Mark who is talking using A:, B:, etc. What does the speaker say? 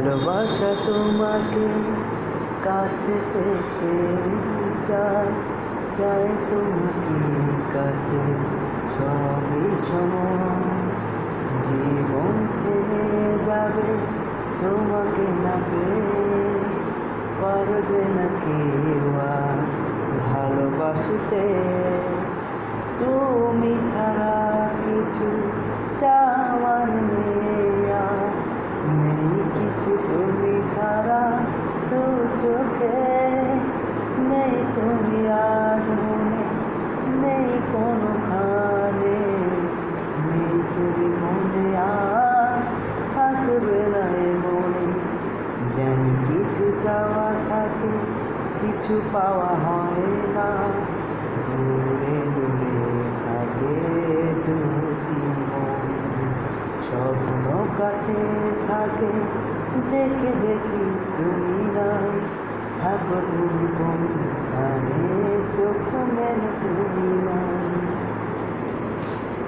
A: ভালোবাসা তোমাকে কাছে পেতে চায়, চায় তোমাকে কাছে সবই সময়। জীবন থেমে যাবে তোমাকে না পেয়ে, পারবে না কেউ আর ভালোবাসতে। তুমি ছাড়া কিছু চাওয়ার নেই আর, নেই কিছু তুমি ছাড়া দু চোখে। নেই তুমি আজ মনে, নেই কোনোখানে, নেই তুমি মনে আর থাকবে না এ মনে। জানি কিছু চাওয়া থাকে, কিছু পাওয়া হয় না, দূরে দূরে থাকে দুটি মন। স্বপ্ন কাছে থাকে, জেগে দেখি